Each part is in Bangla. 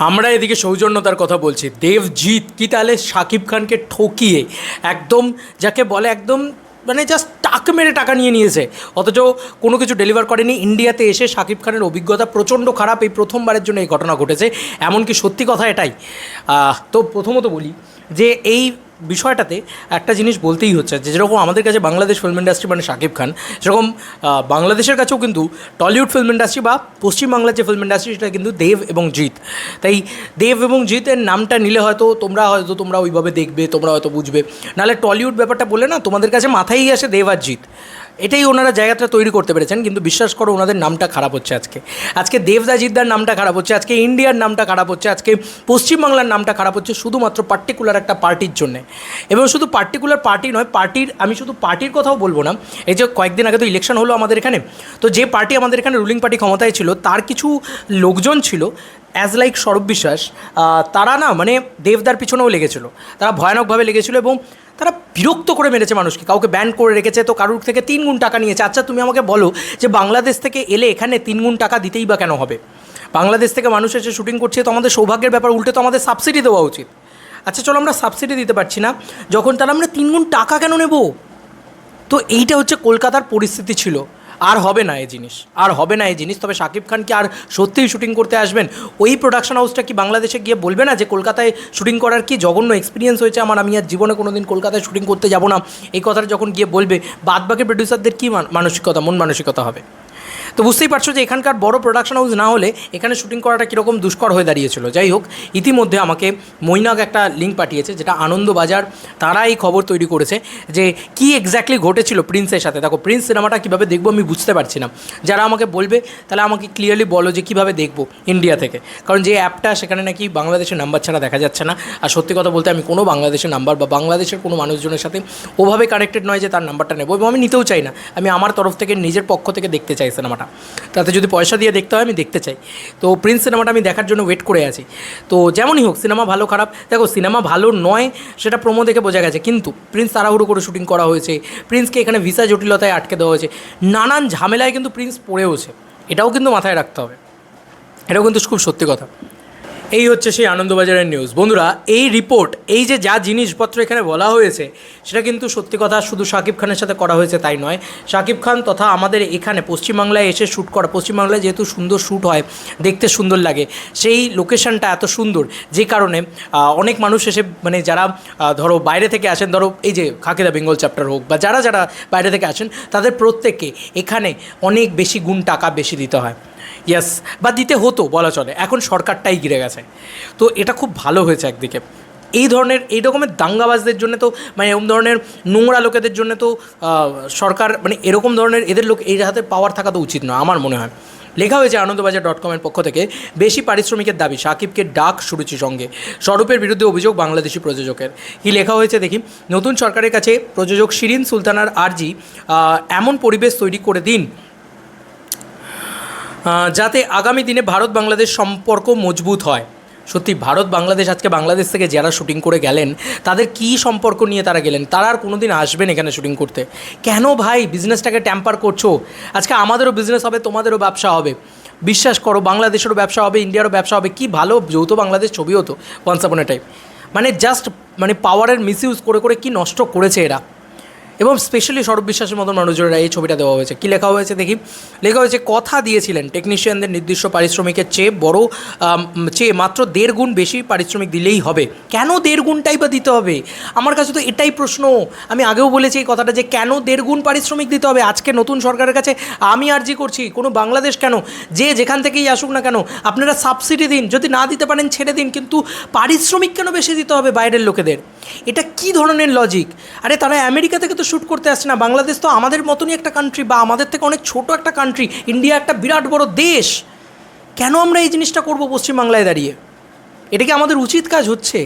আমরা এদিকে সৌজন্যতার কথা বলছি। দেবজিৎ কি তাহলে শাকিব খানকে ঠকিয়ে একদম, যাকে বলে একদম মানে জাস্ট টাক মেরে টাকা নিয়ে নিয়েছে, অথচ কোনো কিছু ডেলিভার করেনি। ইন্ডিয়াতে এসে শাকিব খানের অভিজ্ঞতা প্রচণ্ড খারাপ, এই প্রথমবারের জন্য এই ঘটনা ঘটেছে। এমনকি সত্যি কথা এটাই। তো প্রথমত বলি যে এই বিষয়টাতে একটা জিনিস বলতেই হচ্ছে যে যেরকম আমাদের কাছে বাংলাদেশ ফিল্ম ইন্ডাস্ট্রি মানে শাকিব খান, সেরকম বাংলাদেশের কাছেও কিন্তু টলিউড ফিল্ম ইন্ডাস্ট্রি বা পশ্চিমবাংলার যে ফিল্ম ইন্ডাস্ট্রি সেটা কিন্তু দেব এবং জিৎ। তাই দেব এবং জিতের নামটা নিলে তোমরা ওইভাবে দেখবে, তোমরা হয়তো বুঝবে। নাহলে টলিউড ব্যাপারটা বলে না তোমাদের কাছে মাথায় আসে দেব আর জিৎ, এটাই ওনারা জায়গাটা তৈরি করতে পেরেছেন। কিন্তু বিশ্বাস করো ওনাদের নামটা খারাপ হচ্ছে আজকে দেবদা জিদ্দার নামটা খারাপ হচ্ছে, আজকে ইন্ডিয়ার নামটা খারাপ হচ্ছে, আজকে পশ্চিমবাংলার নামটা খারাপ হচ্ছে শুধুমাত্র পার্টিকুলার একটা পার্টির জন্যে। এবং শুধু পার্টিকুলার পার্টি নয়, আমি শুধু পার্টির কথাও বলবো না। এই যে কয়েকদিন আগে তো ইলেকশন হলো আমাদের এখানে, তো যে পার্টি আমাদের এখানে রুলিং পার্টি ক্ষমতায় ছিল তার কিছু লোকজন ছিল অ্যাজ লাইক সৌরভ বিশ্বাস, তারা না মানে দেবদার পিছনেও লেগেছিলো, তারা ভয়ানকভাবে লেগেছিলো এবং তারা বিরক্ত করে মেরেছে মানুষকে, কাউকে ব্যান করে রেখেছে, তো কারুর থেকে 3 গুণ টাকা নিয়েছে। আচ্ছা তুমি আমাকে বলো যে বাংলাদেশ থেকে এলে এখানে 3 গুণ টাকা দিতেই বা কেন হবে? বাংলাদেশ থেকে মানুষ এসে শুটিং করছে, তো আমাদের সৌভাগ্যের ব্যাপার, উল্টে তো আমাদের সাবসিডি দেওয়া উচিত। আচ্ছা চলো আমরা সাবসিডি দিতে পারছি না, যখন তারা আমরা 3 গুণ টাকা কেন নেব? তো এইটা হচ্ছে কলকাতার পরিস্থিতি ছিল। আর হবে না এই জিনিস। তবে শাকিব খান কি আর সত্যিই শুটিং করতে আসবেন? ওই প্রোডাকশন হাউসটা কি বাংলাদেশে গিয়ে বলবে না যে কলকাতায় শুটিং করার কি জঘন্য এক্সপিরিয়েন্স হয়েছে আমার, আমি আর জীবনে কোনো দিন কলকাতায় শুটিং করতে যাব না? এই কথাটা যখন গিয়ে বলবে, বাদবাকি প্রডিউসারদের কী মন মানসিকতা হবে? তো বুঝতেই পারছো যে এখানকার বড় প্রোডাকশন হাউস না হলে এখানে শুটিং করাটা কীরকম দুষ্কর হয়ে দাঁড়িয়েছিল। যাই হোক, ইতিমধ্যে আমাকে মৈনাক একটা লিঙ্ক পাঠিয়েছে, যেটা আনন্দবাজার, তারা এই খবর তৈরি করেছে যে কী এক্স্যাক্টলি ঘটেছিল প্রিন্সের সাথে। দেখো, প্রিন্স সিনেমাটা কীভাবে দেখবো আমি বুঝতে পারছি না। যারা আমাকে বলবে তাহলে আমাকে ক্লিয়ারলি বলো যে কীভাবে দেখবো ইন্ডিয়া থেকে, কারণ যে অ্যাপটা সেখানে নাকি বাংলাদেশের নাম্বার ছাড়া দেখা যাচ্ছে না। আর সত্যি কথা বলতে আমি কোনো বাংলাদেশের নাম্বার বা বাংলাদেশের কোনো মানুষজনের সাথে ওভাবে কানেক্টেড নয় যে তার নাম্বারটা নেবো, এবং আমি নিতেও চাই না। আমি আমার তরফ থেকে নিজের পক্ষ থেকে দেখতে চাই সিনেমাটা, তাতে যদি পয়সা দিয়ে দেখতে হয় আমি দেখতে চাই। তো প্রিন্স সিনেমাটা আমি দেখার জন্য ওয়েট করে আছি। তো যেমনই হোক, সিনেমা ভালো খারাপ, দেখো সিনেমা ভালো নয় সেটা প্রোমো দেখে বোঝা গেছে, কিন্তু প্রিন্স তাড়াহুড়ো করে শুটিং করা হয়েছে, প্রিন্সকে এখানে ভিসা জটিলতায় আটকে দেওয়া হয়েছে, নানান ঝামেলায় কিন্তু প্রিন্স পড়েওছে, এটাও কিন্তু মাথায় রাখতে হবে, এটাও কিন্তু খুব সত্যি কথা। এই হচ্ছে সেই আনন্দবাজারের নিউজ। বন্ধুরা, এই রিপোর্ট, এই যে যা জিনিসপত্র এখানে বলা হয়েছে সেটা কিন্তু সত্যি কথা। শুধু শাকিব খানের সাথে করা হয়েছে তাই নয়, শাকিব খান তথা আমাদের এখানে পশ্চিমবাংলায় এসে শ্যুট করা, পশ্চিমবাংলায় যেহেতু সুন্দর শ্যুট হয়, দেখতে সুন্দর লাগে, সেই লোকেশনটা এত সুন্দর যে কারণে অনেক মানুষ এসে মানে যারা ধরো বাইরে থেকে আসেন, ধরো এই যে খাকিদা বেঙ্গল চ্যাপ্টার হোক বা যারা বাইরে থেকে আসেন, তাদের প্রত্যেককে এখানে অনেক বেশি গুণ টাকা বেশি দিতে হয়। ইয়েস, বা দিতে হতো বলা চলে, এখন সরকারটাই গিরে গেছে। তো এটা খুব ভালো হয়েছে একদিকে। এই রকমের দাঙ্গাবাজদের জন্য তো মানে এরকম ধরনের নোংরা লোকেদের জন্য তো সরকার মানে এরকম ধরনের এদের লোক এই হাতে পাওয়ার থাকা তো উচিত নয় আমার মনে হয়। লেখা হয়েছে আনন্দবাজার.com-এর পক্ষ থেকে, বেশি পারিশ্রমিকের দাবি, শাকিবকে ডাক সুরুচি সঙ্গে, স্বরূপের বিরুদ্ধে অভিযোগ বাংলাদেশি প্রযোজকের। কি লেখা হয়েছে দেখি। নতুন সরকারের কাছে প্রযোজক শিরিন সুলতানার আর্জি, এমন পরিবেশ তৈরি করে দিন যাতে আগামী দিনে ভারত বাংলাদেশ সম্পর্ক মজবুত হয়। সত্যি ভারত বাংলাদেশ, আজকে বাংলাদেশ থেকে যারা শুটিং করে গেলেন তাদের কী সম্পর্ক নিয়ে তারা গেলেন? তারা আর কোনো দিন আসবেন এখানে শুটিং করতে? কেন ভাই বিজনেসটাকে ট্যাম্পার করছো? আজকে আমাদেরও বিজনেস হবে, তোমাদেরও ব্যবসা হবে, বিশ্বাস করো, বাংলাদেশেরও ব্যবসা হবে, ইন্ডিয়ারও ব্যবসা হবে। কি ভালো যৌথ বাংলাদেশ ছবি হতো ওয়ান্স আপন এ টাইম। মানে জাস্ট মানে পাওয়ারের মিসইউজ করে করে কি নষ্ট করেছে এরা, এবং স্পেশালি সৌরভ বিশ্বাসের মতন মানুষজনেরা এই ছবিটা দেওয়া হয়েছে। কী লেখা হয়েছে দেখি। লেখা হয়েছে, কথা দিয়েছিলেন টেকনিশিয়ানদের নির্দিষ্ট পারিশ্রমিকের চেয়ে মাত্র 1.5 গুণ বেশি পারিশ্রমিক দিলেই হবে। কেন 1.5 গুণটাই বা দিতে হবে? আমার কাছে তো এটাই প্রশ্ন। আমি আগেও বলেছি এই কথাটা যে কেন 1.5 গুণ পারিশ্রমিক দিতে হবে? আজকে নতুন সরকারের কাছে আমি আর্জি করছি, কোনো বাংলাদেশ কেন, যে যেখান থেকেই আসুক না কেন, আপনারা সাবসিডি দিন, যদি না দিতে পারেন ছেড়ে দিন, কিন্তু পারিশ্রমিক কেন বেশি দিতে হবে বাইরের লোকেদের? এটা কী ধরনের লজিক? আরে তারা আমেরিকা থেকে তো শ্যুট করতে আসছে না, বাংলাদেশ তো আমাদের মতনই একটা কান্ট্রি, বা আমাদের থেকে অনেক ছোট একটা কান্ট্রি, ইন্ডিয়া একটা বিরাট বড় দেশ। কেন আমরা এই জিনিসটা করব পশ্চিমবাংলায় দাঁড়িয়ে? এটা কি আমাদের উচিত কাজ হচ্ছে?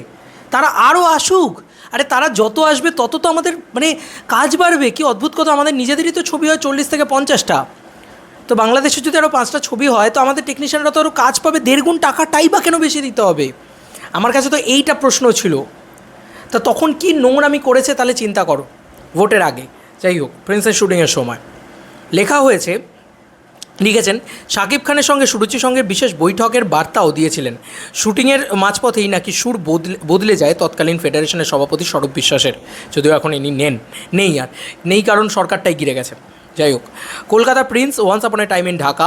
তারা আরও আসুক, আরে তারা যত আসবে তত তো আমাদের মানে কাজ বাড়বে। কি অদ্ভুত কথা, আমাদের নিজেদেরই তো ছবি হয় 40 থেকে 50টা, তো বাংলাদেশে যদি আরও 5টা ছবি হয় তো আমাদের টেকনিশিয়ানরা তো আরও কাজ পাবে। 1.5 গুণ টাকাটাই বা কেন বেশি দিতে হবে? আমার কাছে তো এইটা প্রশ্ন ছিল। তা তখন কি নোংরামি করেছে তাহলে চিন্তা করো ভোটের আগে। যাই হোক, প্রিন্সেস শুটিংয়ের সময় লেখা হয়েছে, লিখেছেন শাকিব খানের সঙ্গে সুরুচির সঙ্গে বিশেষ বৈঠকের বার্তাও দিয়েছিলেন। শুটিংয়ের মাঝপথেই নাকি সুর বদলে যায় তৎকালীন ফেডারেশনের সভাপতি স্বরূপ বিশ্বাসের, যদিও এখন ইনি নেই কারণ সরকারটাই গিরে গেছে। যাই হোক, Kolkata Prince once upon A time in Dhaka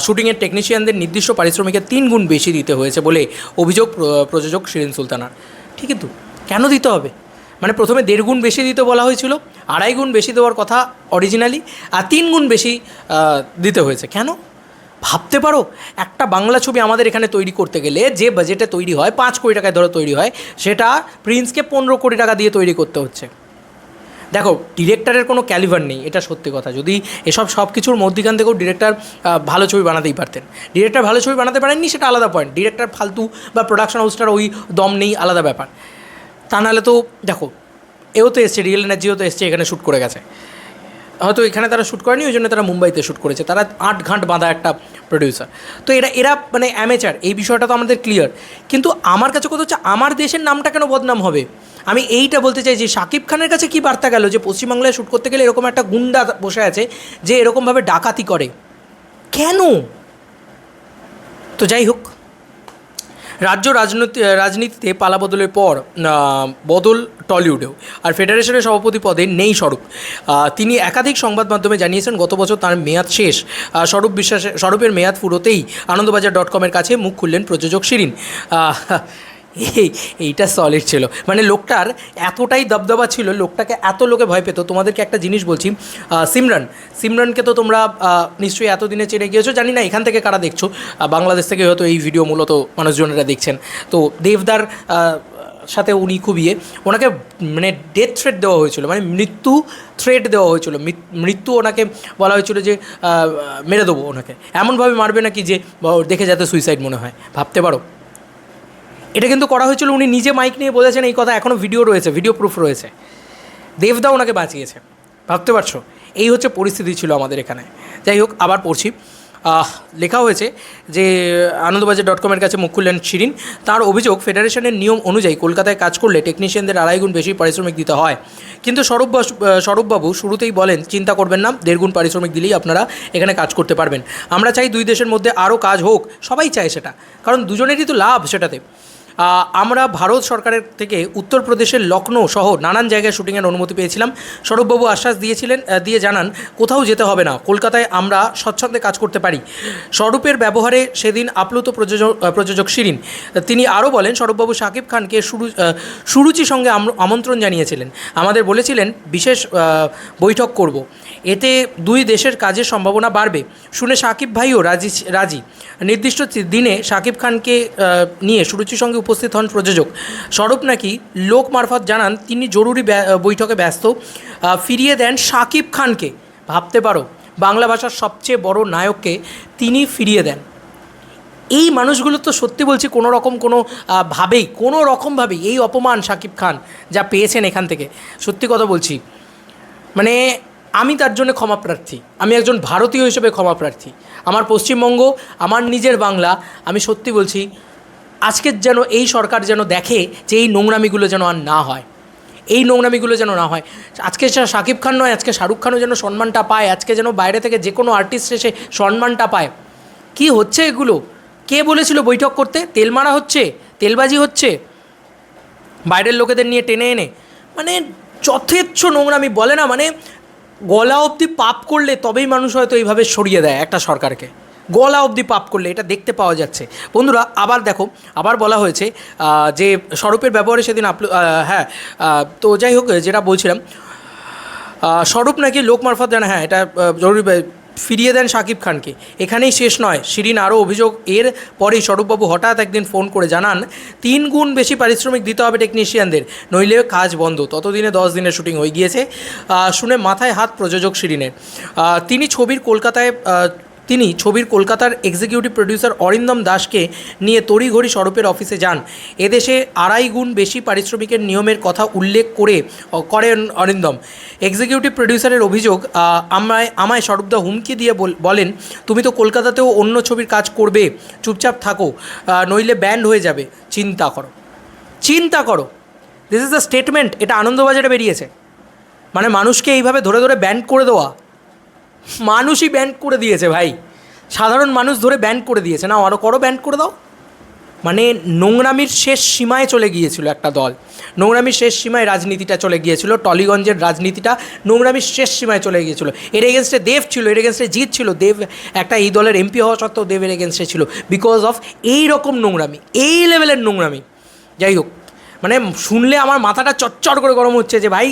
শুটিংয়ের টেকনিশিয়ানদের নির্দিষ্ট পারিশ্রমিকের 3 গুণ বেশি দিতে হয়েছে বলে অভিযোগ প্রযোজক শিরিন সুলতানার। ঠিকই তো, কেন দিতে হবে? মানে প্রথমে 1.5 গুণ বেশি দিতে বলা হয়েছিল, 2.5 গুণ বেশি দেওয়ার কথা অরিজিনালি, আর 3 গুণ বেশি দিতে হয়েছে কেন? ভাবতে পারো, একটা বাংলা ছবি আমাদের এখানে তৈরি করতে গেলে যে বাজেটে তৈরি হয় 5 কোটি টাকায় ধরো তৈরি হয়, সেটা প্রিন্সকে 15 কোটি টাকা দিয়ে তৈরি করতে হচ্ছে। দেখো, ডিরেক্টরের কোনো ক্যালিভার নেই, এটা সত্যি কথা। যদি সব কিছুর মধ্যিখান থেকেও ডিরেক্টর ভালো ছবি বানাতেই পারতেন। ডিরেক্টর ভালো ছবি বানাতে পারেননি, সেটা আলাদা পয়েন্ট। ডিরেক্টর ফালতু বা প্রোডাকশন হাউসটার ওই দম নেই, আলাদা ব্যাপার। তা নাহলে তো দেখো, এও তো এসছে, রিয়েল এনার্জিও তো এসছে, এখানে শ্যুট করে গেছে। হয়তো এখানে তারা শ্যুট করেনি, ওই জন্য তারা মুম্বাইতে শ্যুট করেছে। তারা 8 ঘাট বাঁধা একটা প্রডিউসার। তো এরা মানে অ্যামেচার, এই বিষয়টা তো আমাদের ক্লিয়ার। কিন্তু আমার কাছে কথা হচ্ছে, আমার দেশের নামটা কেন বদনাম হবে? আমি এইটা বলতে চাই যে শাকিব খানের কাছে কী বার্তা গেল যে পশ্চিমবাংলায় শ্যুট করতে গেলে এরকম একটা গুন্ডা বসে আছে যে এরকমভাবে ডাকাতি করে, কেন? তো যাই হোক, রাজ্য রাজনীতিতে পালাবদলের পর বদল টলিউডেও, আর ফেডারেশনের সভাপতি পদে নেই স্বরূপ। তিনি একাধিক সংবাদ মাধ্যমে জানিয়েছেন গত বছর তার মেয়াদ শেষ। স্বরূপের মেয়াদ ফুরোতেই আনন্দবাজার.com-এর কাছে মুখ খুললেন প্রযোজক শিরিন। এইটা সলিড ছিল, মানে লোকটার এতটাই দবদবা ছিল, লোকটাকে এত লোকে ভয় পেত। তোমাদেরকে একটা জিনিস বলছি, সিমরানকে তো তোমরা নিশ্চয়ই এতদিনে চেনে গিয়েছো, জানি না এখান থেকে কারা দেখছো, বাংলাদেশ থেকে হয়তো এই ভিডিও মূলত মানুষজনেরা দেখছেন। তো দেবদার সাথে উনি খুব ওনাকে মানে ডেথ থ্রেট দেওয়া হয়েছিল, মানে মৃত্যু থ্রেট দেওয়া হয়েছিল, মৃত্যু ওনাকে বলা হয়েছিল যে মেরে দেবো ওনাকে, এমনভাবে মারবে নাকি যে দেখে যাতে সুইসাইড মনে হয়। ভাবতে পারো, এটা কিন্তু করা হয়েছিল। উনি নিজে মাইক নিয়ে বলেছেন এই কথা, এখনও ভিডিও রয়েছে, ভিডিও প্রুফ রয়েছে। দেবদা ওনাকে বাঁচিয়েছে, ভাবতে পারছো? এই হচ্ছে পরিস্থিতি ছিল আমাদের এখানে। যাই হোক, আবার পড়ছি, লেখা হয়েছে যে আনন্দবাজার.com-এর কাছে মুখ খুললেন শিরিন। তার অভিযোগ, ফেডারেশনের নিয়ম অনুযায়ী কলকাতায় কাজ করলে টেকনিশিয়ানদের 2.5 গুণ বেশি পারিশ্রমিক দিতে হয়, কিন্তু স্বরূপবাবু শুরুতেই বলেন চিন্তা করবেন না, 1.5 গুণ পারিশ্রমিক দিলেই আপনারা এখানে কাজ করতে পারবেন। আমরা চাই দুই দেশের মধ্যে আরও কাজ হোক, সবাই চায় সেটা, কারণ দুজনেরই তো লাভ সেটাতে। আমরা ভারত সরকারের থেকে উত্তরপ্রদেশের লখনৌ সহ নানান জায়গায় শুটিংয়ের অনুমতি পেয়েছিলাম। স্বরূপবাবু আশ্বাস দিয়ে জানান কোথাও যেতে হবে না, কলকাতায় আমরা স্বচ্ছন্দে কাজ করতে পারি। স্বরূপের ব্যবহারে সেদিন আপ্লুত প্রযোজক শিরিন। তিনি আরও বলেন, স্বরূপবাবু শাকিব খানকে সুরুচির সঙ্গে আমন্ত্রণ জানিয়েছিলেন, আমাদের বলেছিলেন বিশেষ বৈঠক করব, এতে দুই দেশের কাজের সম্ভাবনা বাড়বে। শুনে শাকিব ভাইও রাজি। নির্দিষ্ট দিনে শাকিব খানকে নিয়ে সুরুচির সঙ্গে উপস্থিত হন প্রযোজক। স্বরূপ নাকি লোক মারফত জানান তিনি জরুরি বৈঠকে ব্যস্ত, ফিরিয়ে দেন শাকিব খানকে। ভাবতে পারো, বাংলা ভাষার সবচেয়ে বড় নায়ককে তিনি ফিরিয়ে দেন। এই মানুষগুলো তো সত্যি বলছি কোনো রকমভাবেই এই অপমান শাকিব খান যা পেয়েছেন এখান থেকে, সত্যি কথা বলছি, মানে আমি তার জন্য ক্ষমাপ্রার্থী। আমি একজন ভারতীয় হিসেবে ক্ষমাপ্রার্থী। আমার পশ্চিমবঙ্গ, আমার নিজের বাংলা, আমি সত্যি বলছি, আজকের যেন এই সরকার যেন দেখে যে এই নোংরামিগুলো যেন আর না হয়, আজকে শাকিব খান নয়, আজকে শাহরুখ খানও যেন সম্মানটা পায়, আজকে যেন বাইরে থেকে যে কোনো আর্টিস্ট এসে সম্মানটা পায়। কি হচ্ছে এগুলো? কে বলেছিল বৈঠক করতে? তেল মারা হচ্ছে, তেলবাজি হচ্ছে বাইরের লোকেদের নিয়ে টেনে এনে, মানে যথেচ্ছ নোংরামি। বলে না, মানে গলা অবধি পাপ করলে তবেই মানুষ হয়তো এইভাবে সরিয়ে দেয় একটা সরকারকে, গলা অবধি পাপ করলে, এটা দেখতে পাওয়া যাচ্ছে। বন্ধুরা, আবার দেখো, আবার বলা হয়েছে যে স্বরূপের ব্যবহারে সেদিন তো যাই হোক, যেটা বলছিলাম, স্বরূপ নাকি লোক মারফত জানা, এটা জরুরি ফিরিয়ে দেন শাকিব খানকে। এখানেই শেষ নয়, শিরিন আরও অভিযোগ, এর পরেই স্বরূপবাবু হঠাৎ একদিন ফোন করে জানান 3 গুণ বেশি পারিশ্রমিক দিতে হবে টেকনিশিয়ানদের, নইলে কাজ বন্ধ। ততদিনে 10 দিনের শুটিং হয়ে গিয়েছে। শুনে মাথায় হাত প্রযোজক শিরিনের। তিনি ছবির কলকাতার এক্সিকিউটিভ প্রডিউসার অরিন্দম দাসকে নিয়ে তড়িঘড়ি স্বরূপের অফিসে যান। এদেশে 2.5 গুণ বেশি পারিশ্রমিকের নিয়মের কথা উল্লেখ করেন অরিন্দম। এক্সিকিউটিভ প্রডিউসারের অভিযোগ, আমায় স্বরূপদা হুমকি দিয়ে বলেন, তুমি তো কলকাতাতেও অন্য ছবির কাজ করবে, চুপচাপ থাকো, নইলে ব্যান্ড হয়ে যাবে। চিন্তা করো, দিস ইজ দ্য স্টেটমেন্ট। এটা আনন্দবাজারে বেরিয়েছে। মানে মানুষকে এইভাবে ধরে ধরে ব্যান্ড করে দেওয়া, মানুষই ব্যান্ড করে দিয়েছে ভাই। সাধারণ মানুষ ধরে ব্যান করে দিয়েছে, না আরও করো, ব্যান করে দাও। মানে নোংরামির শেষ সীমায় চলে গিয়েছিল একটা দল, নোংরামির শেষ সীমায় রাজনীতিটা চলে গিয়েছিল, টলিগঞ্জের রাজনীতিটা নোংরামির শেষ সীমায় চলে গিয়েছিল। এর এগেনস্টে দেব ছিল, এর এগেনস্টে জিত ছিল। দেব একটা এই দলের এমপি হওয়া সত্ত্বেও দেবের এগেনস্টে ছিল, বিকজ অফ এই রকম নোংরামি, এই লেভেলের নোংরামি। যাই হোক, মানে শুনলে আমার মাথাটা চটচট করে গরম হচ্ছে যে ভাই,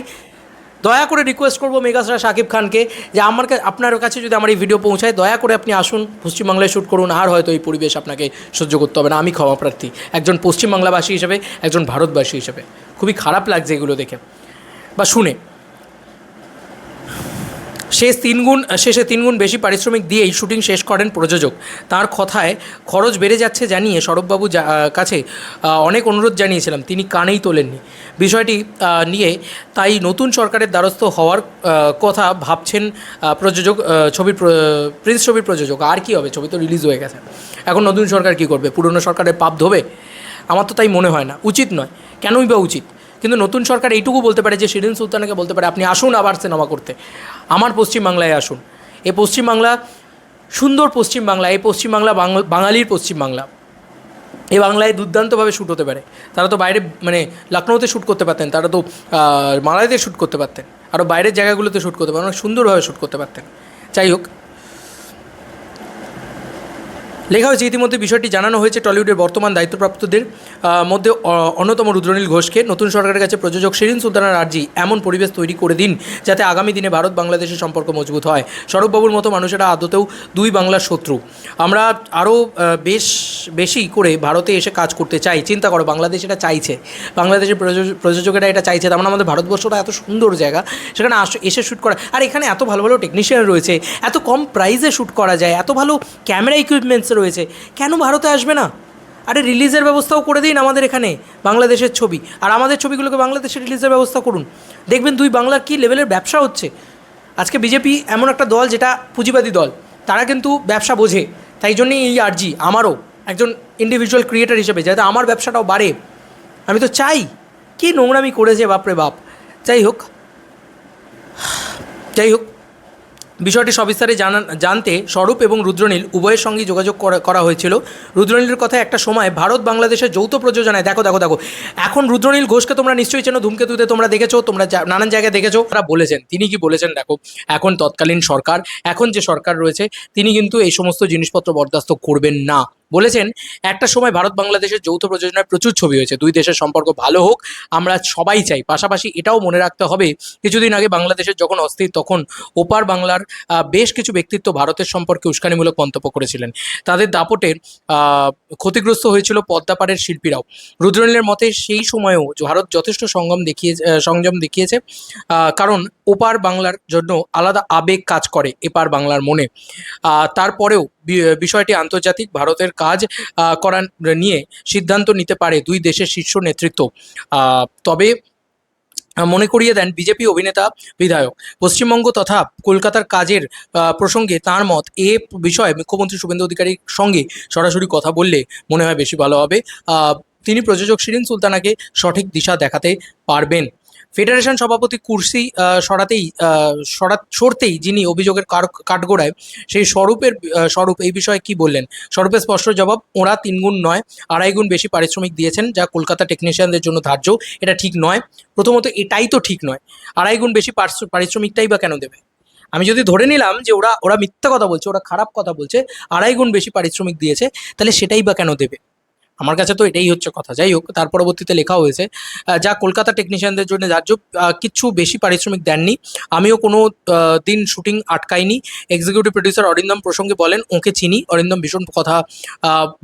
দয়া করে রিকোয়েস্ট করবো মেগাস্টার শাকিব খানকে যে আপনার কাছে যদি আমার এই ভিডিও পৌঁছায়, দয়া করে আপনি আসুন, পশ্চিমবাংলায় শ্যুট করুন। আর হয়তো এই পরিবেশ আপনাকে সহ্য করতে হবে না, আমি ক্ষমাপ্রার্থী একজন পশ্চিমবাংলাবাসী হিসেবে, একজন ভারতবাসী হিসেবে। খুবই খারাপ লাগছে এগুলো দেখে বা শুনে। শেষে তিনগুণ বেশি পারিশ্রমিক দিয়েই শুটিং শেষ করেন প্রযোজক। তার কথায় খরচ বেড়ে যাচ্ছে জানিয়ে সৌরভবাবু কাছে অনেক অনুরোধ জানিয়েছিলাম, তিনি কানেই তোলেননি বিষয়টি নিয়ে। তাই নতুন সরকারের দ্বারস্থ হওয়ার কথা ভাবছেন প্রযোজক, প্রিন্স ছবির প্রযোজক। আর কি হবে, ছবি তো রিলিজ হয়ে গেছে, এখন নতুন সরকার কী করবে? পুরনো সরকারের পাপ ধোবে? আমার তো তাই মনে হয় না, উচিত নয়। কেনই বা উচিত? কিন্তু নতুন সরকার এইটুকু বলতে পারে যে শিরিন সুলতানাকে বলতে পারে, আপনি আসুন আবার সিনেমা করতে, আমার পশ্চিমবাংলায় আসুন। এই পশ্চিমবাংলা সুন্দর পশ্চিমবাংলা, এই পশ্চিমবাংলা বাঙালির পশ্চিমবাংলা। এই বাংলায় দুর্দান্তভাবে শ্যুট হতে পারে। তারা তো বাইরে, মানে লখনৌতে শ্যুট করতে পারতেন, তারা তো মালয়েতে শ্যুট করতে পারতেন, আরও বাইরের জায়গাগুলোতে শ্যুট করতে পারতেন, অনেক সুন্দরভাবে শ্যুট করতে পারতেন। যাই হোক, লেখা হয়েছে ইতিমধ্যে বিষয়টি জানানো হয়েছে টলিউডের বর্তমান দায়িত্বপ্রাপ্তদের মধ্যে অন্যতম রুদ্রনীল ঘোষকে। নতুন সরকারের কাছে প্রযোজক শিরিন সুলতানার আর্জি, এমন পরিবেশ তৈরি করে দিন যাতে আগামী দিনে ভারত বাংলাদেশের সম্পর্ক মজবুত হয়। সৌরভবাবুর মতো মানুষেরা আদতেও দুই বাংলার শত্রু। আমরা আরও বেশি করে ভারতে এসে কাজ করতে চাই। চিন্তা করো, বাংলাদেশ এটা চাইছে, বাংলাদেশের প্রযোজকেরা এটা চাইছে। তার মানে আমাদের ভারতবর্ষটা এত সুন্দর জায়গা, সেখানে এসে শ্যুট করা। আর এখানে এত ভালো ভালো টেকনিশিয়ান রয়েছে, এত কম প্রাইসে শ্যুট করা যায়, এত ভালো ক্যামেরা ইকুইপমেন্টস রয়েছে, কেন ভারতে আসবে না? আরে রিলিজের ব্যবস্থাও করে দিন আমাদের এখানে বাংলাদেশের ছবি, আর আমাদের ছবিগুলোকে বাংলাদেশে রিলিজের ব্যবস্থা করুন। দেখবেন দুই বাংলার কী লেভেলের ব্যবসা হচ্ছে। আজকে বিজেপি এমন একটা দল যেটা পুঁজিবাদী দল, তারা কিন্তু ব্যবসা বোঝে। তাই জন্যই এই আর্জি আমারও একজন ইন্ডিভিজুয়াল ক্রিয়েটার হিসেবে, যাতে আমার ব্যবসাটাও বাড়ে। আমি তো চাই, কী নোংরামি করেছে বাপরে বাপ। যাই হোক, বিষয়টি সবিস্তারে জানতে স্বরূপ এবং রুদ্রনীল উভয়ের সঙ্গেই যোগাযোগ করা হয়েছিল। রুদ্রনীলের কথায় একটা সময় ভারত বাংলাদেশের যৌথ প্রযোজনায়, দেখো এখন রুদ্রনীল ঘোষকে তোমরা নিশ্চয়ই চেনো, ধূমকেতুতে তোমরা দেখেছো, তোমরা নানান জায়গায় দেখেছো। তারা বলেছেন, তিনি কি বলেছেন দেখো, এখন তৎকালীন সরকার, এখন যে সরকার রয়েছে, তিনি কিন্তু এই সমস্ত জিনিসপত্র বরদাস্ত করবেন না। বলেছেন, একটা সময় ভারত বাংলাদেশের যৌথ প্রযোজনায় প্রচুর ছবি হয়েছে, দুই দেশের সম্পর্ক ভালো হোক আমরা সবাই চাই। পাশাপাশি এটাও মনে রাখতে হবে, কিছুদিন আগে বাংলাদেশের যখন অস্থির, তখন ওপার বাংলার বেশ কিছু ব্যক্তিত্ব ভারতের সম্পর্কে উস্কানিমূলক মন্তব্য করেছিলেন। তাদের দাপটে ক্ষতিগ্রস্ত হয়েছিল পদ্মাপাড়ের শিল্পীরাও। রুদ্রনীলের মতে সেই সময়েও ভারত যথেষ্ট সংযম দেখিয়েছে, কারণ ওপার বাংলার জন্য আলাদা আবেগ কাজ করে এপার বাংলার মনে। তারপরেও বিষয়টি আন্তর্জাতিক, ভারতের কাজ করা নিয়ে সিদ্ধান্ত নিতে পারে দুই দেশের শীর্ষ নেতৃত্ব। তবে মনে করিয়ে দেন বিজেপি অভিনেতা বিধায়ক। পশ্চিমবঙ্গ তথা কলকাতার কাজের প্রসঙ্গে তাঁর মত, এ বিষয়ে মুখ্যমন্ত্রী শুভেন্দু অধিকারীর সঙ্গে সরাসরি কথা বললে মনে হয় বেশি ভালো হবে। তিনি প্রযোজক শিরিন সুলতানাকে সঠিক দিশা দেখাতে পারবেন। ফেডারেশন সভাপতি কুর্সি সরতেই যিনি অভিযোগের কাঠগোড়ায়, সেই স্বরূপ এই বিষয়ে কি বললেন? স্বরূপের স্পষ্ট জবাব, ওরা 3 গুণ নয় 2.5 গুণ বেশি পারিশ্রমিক দিয়েছেন, যা কলকাতা টেকনিশিয়ানদের জন্য ধার্য। এটা ঠিক নয়। প্রথমত এটাই তো ঠিক নয়, 2.5 গুণ বেশি পারিশ্রমিকটাই বা কেন দেবে? আমি যদি ধরে নিলাম যে ওরা মিথ্যা কথা বলছে, ওরা খারাপ কথা বলছে, 2.5 গুণ বেশি পারিশ্রমিক দিয়েছে, তাহলে সেটাই বা কেন দেবে? আমার কাছে তো এটাই হচ্ছে কথা। যাই হোক, তার পরবর্তীতে লেখা হয়েছে, যা কলকাতা টেকনিশিয়ানদের জন্য ধার্য, কিচ্ছু বেশি পারিশ্রমিক দেননি। আমিও কোনো দিন শুটিং আটকাইনি। এক্সিকিউটিভ প্রডিউসার অরিন্দম প্রসঙ্গে বলেন, ওকে চিনি, অরিন্দম ভীষণ কথা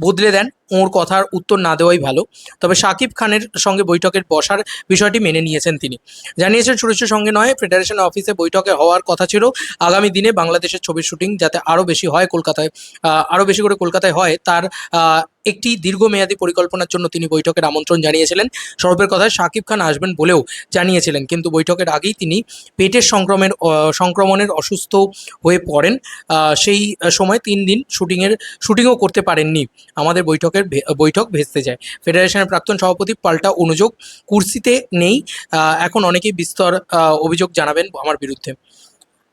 বদলে দেন, ওর কথার উত্তর না দেওয়াই ভালো। তবে শাকিব খানের সঙ্গে বৈঠকের বসার বিষয়টি মেনে নিয়েছেন তিনি। জানিয়েছেন সুরেশের সঙ্গে নয়, ফেডারেশন অফিসে বৈঠকে হওয়ার কথা ছিল। আগামী দিনে বাংলাদেশের ছবির শুটিং যাতে আরও বেশি করে কলকাতায় হয়, তার একটি দীর্ঘমেয়াদী পরিকল্পনার জন্য তিনি বৈঠকের আমন্ত্রণ জানিয়েছিলেন। স্বরূপের কথায় শাকিব খান আসবেন বলেও জানিয়েছিলেন, কিন্তু বৈঠকের আগেই তিনি পেটের সংক্রমণের অসুস্থ হয়ে পড়েন। সেই সময় 3 দিন শুটিংও করতে পারেননি। আমাদের বৈঠক ভেস্তে যায়। ফেডারেশনের প্রাক্তন সভাপতি পাল্টা অনুযোগ, কুর্সিতে নেই, এখন অনেকেই বিস্তর অভিযোগ জানাবেন আমার বিরুদ্ধে।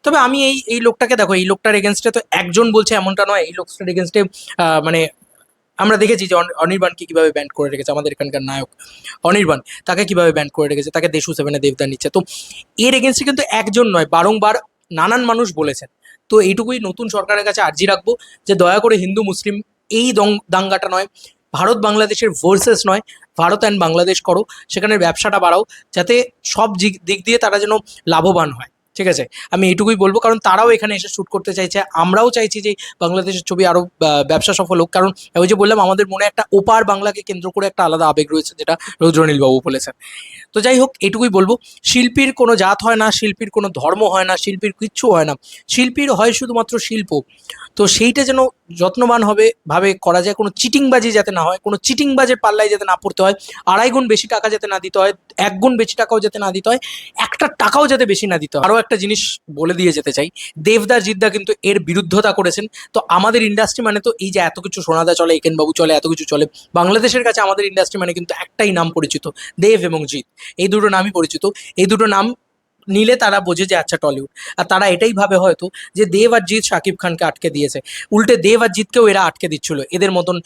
তবে আমি এই লোকটাকে দেখো, এই লোকটার এগেনস্টে তো একজন বলছে এমনটা নয়, এই লোকটার এগেনস্টে মানে আমরা দেখেছি যে অনির্বাণকে কিভাবে ব্যান্ড করে রেখেছে আমাদের এখানকার নায়ক অনির্বাণ, তাকে কিভাবে ব্যান্ড করে রেখেছে, তাকে দেশু সেভেনে দেবদার নিচ্ছে। তো এর এগেনস্টে কিন্তু একজন নয়, বারংবার নানান মানুষ বলেছেন। তো এইটুকুই নতুন সরকারের কাছে আর্জি রাখবো যে দয়া করে হিন্দু মুসলিম এই দাঙ্গাটা নয়, ভারত বাংলাদেশের ভার্সেস নয়, ভারত অ্যান্ড বাংলাদেশ করো, সেখানে ব্যবসাটা বাড়াও, যাতে সব দিক দিয়ে তারা যেন লাভবান হয়। ঠিক আছে, আমি এইটুকুই বলবো, কারণ তারাও এখানে এসে শ্যুট করতে চাইছে, আমরাও চাইছি যে বাংলাদেশের ছবি আরও ব্যবসা সফল হোক। কারণ ওই যে বললাম, আমাদের মনে একটা ওপার বাংলাকে কেন্দ্র করে একটা আলাদা আবেগ রয়েছে, যেটা রৌদ্রনীল বাবু বলেছেন। তো যাই হোক, এটুকুই বলবো, শিল্পীর কোনো জাত হয় না, শিল্পীর কোনো ধর্ম হয় না, শিল্পীর কিচ্ছু হয় না, শিল্পীর হয় শুধুমাত্র শিল্প। তো সেইটা যেন যত্নবান ভাবে করা যায়, কোনো চিটিংবাজি যাতে না হয়, কোনো চিটিংবাজের পাল্লায় যাতে না পড়তে হয়, 2.5 গুণ বেশি টাকা যাতে না দিতে হয়, 1 গুণ বেশি টাকাও যাতে না দিতে হয়, একটা টাকাও যাতে বেশি না দিতে হয়। আরও একটা জিনিস বলে দিয়ে যেতে চাই, দেবদা জিদ্দা কিন্তু এর বিরুদ্ধতা করেছেন। তো আমাদের ইন্ডাস্ট্রি মানে তো এই যে এত কিছু সোনাদা চলে, একেনবাবু চলে, এত কিছু চলে, বাংলাদেশের কাছে আমাদের ইন্ডাস্ট্রি মানে কিন্তু একটাই নাম পরিচিত, দেব এবং জিৎ, এই দুটো নামই পরিচিত। এই দুটো নাম নিলে তারা বোঝে যে আচ্ছা টলিউড। আর তারা এটাই ভাবে হয়তো যে দেব আর জিৎ শাকিব খানকে আটকে দিয়েছে, উল্টে দেব আর জিৎকেও এরা আটকে দিচ্ছিল, এদের মতন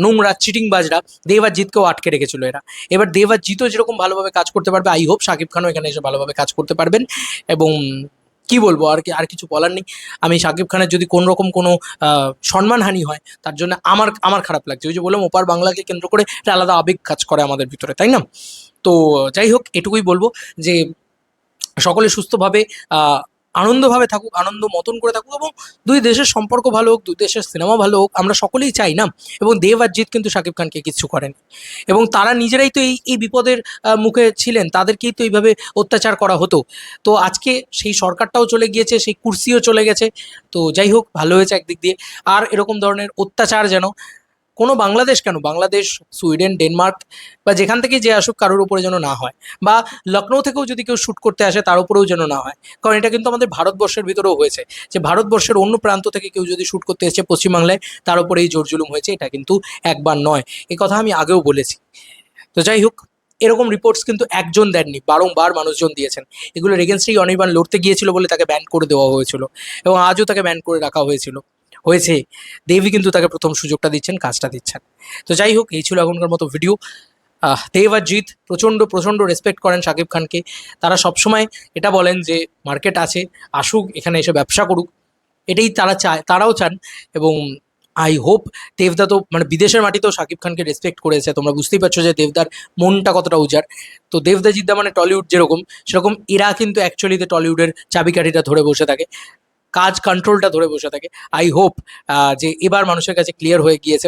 নোংরা চিটিংবাজরা দেব আর জিৎকেও আটকে রেখেছিল এরা। এবার দেব আর জিৎও যেরকম ভালোভাবে কাজ করতে পারবে, আই হোপ শাকিব খানও এখানে এসে ভালোভাবে কাজ করতে পারবেন। এবং কি বলবো, আর কিছু বলার নেই। আমি শাকিব খানের যদি কোন রকম কোনো সম্মানহানি হয়, তার জন্য আমার খারাপ লাগছে। ওই যে বললাম, ওপার বাংলাকে কেন্দ্র করে একটা আলাদা আবেগ কাজ করে আমাদের ভিতরে, তাই না? তো যাই হোক, এটুকুই বলবো যে সকলে সুস্থভাবে আনন্দভাবে থাকুক, আনন্দ মতন করে থাকুক, এবং দুই দেশের সম্পর্ক ভালো হোক, দুই দেশের সিনেমা ভালো হোক, আমরা সকলেই চাই না? এবং দেব আর জিৎ কিন্তু শাকিব খানকে কিচ্ছু করেনি, এবং তারা নিজেরাই তো এই বিপদের মুখে ছিলেন, তাদেরকেই তো এইভাবে অত্যাচার করা হতো। তো আজকে সেই সরকারটাও চলে গিয়েছে, সেই কুর্সিও চলে গেছে। তো যাই হোক, ভালো হয়েছে একদিক দিয়ে। আর এরকম ধরনের অত্যাচার যেন কোনো বাংলাদেশ কেন, বাংলাদেশ, সুইডেন, ডেনমার্ক বা যেখান থেকে যে আসুক, কারোর উপরে যেন না হয়, বা লখনৌ থেকেও যদি কেউ শ্যুট করতে আসে তার উপরেও যেন না হয়। কারণ এটা কিন্তু আমাদের ভারতবর্ষের ভিতরেও হয়েছে, যে ভারতবর্ষের অন্য প্রান্ত থেকে কেউ যদি শ্যুট করতে এসেছে পশ্চিমবাংলায়, তার উপরে এই জোর জুলুম হয়েছে। এটা কিন্তু একবার নয়, এ কথা আমি আগেও বলেছি। তো যাই হোক, এরকম রিপোর্টস কিন্তু একজন দেননি, বারংবার মানুষজন দিয়েছেন। এগুলোর এগেনস্টেই অনির্বাণ লড়তে গিয়েছিল বলে তাকে ব্যান করে দেওয়া হয়েছিল, এবং আজও তাকে ব্যান করে রাখা হয়েছে। দেবই কিন্তু তাকে প্রথম সুযোগটা দিচ্ছেন, কাজটা দিচ্ছেন। তো যাই হোক, এই ছিল এখনকার মতো ভিডিও। দেব আর জিৎ প্রচণ্ড প্রচণ্ড রেসপেক্ট করেন শাকিব খানকে। তারা সবসময় এটা বলেন যে মার্কেট আছে, আসুক, এখানে এসে ব্যবসা করুক, এটাই তারা চায়, তারাও চান। এবং আই হোপ, দেবদা তো মানে বিদেশের মাটিতেও শাকিব খানকে রেসপেক্ট করেছে, তোমরা বুঝতেই পারছো যে দেবদার মনটা কতটা উজাড়। তো দেবদা জিদ্দা মানে টলিউড যেরকম, সেরকম এরা কিন্তু অ্যাকচুয়ালিতে টলিউডের চাবিকাঠিটা ধরে বসে থাকে, কাজ কন্ট্রোলটা ধরে বসে থাকে। আই হোপ যে এবার মানুষের কাছে ক্লিয়ার হয়ে গিয়েছে।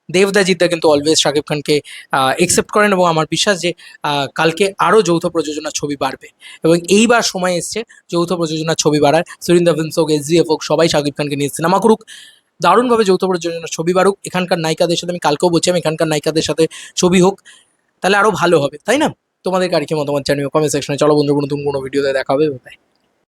দেবদা জিদ্দা কিন্তু অলওয়েজ শাকিব খানকে একসেপ্ট করেন, এবং আমার বিশ্বাস যে কালকে আরও যৌথ প্রযোজনার ছবি বাড়বে, এবং এইবার সময় এসছে যৌথ প্রযোজনার ছবি বাড়ার। সুরিন্দর ফিল্মস হোক, SGF হোক, সবাই শাকিব খানকে নিয়ে সিনেমা করুক, দারুণভাবে যৌথ প্রযোজনার ছবি বাড়ুক। এখানকার নায়িকাদের সাথে, আমি কালকেও বলছিলাম, এখানকার নায়িকাদের সাথে ছবি হোক, তাহলে আরও ভালো হবে, তাই না? তোমাদের আর কি মতামত জানিও কমেন্ট সেকশনে। চলো বন্ধুরা, নতুন কোনো ভিডিওতে দেখা হবে।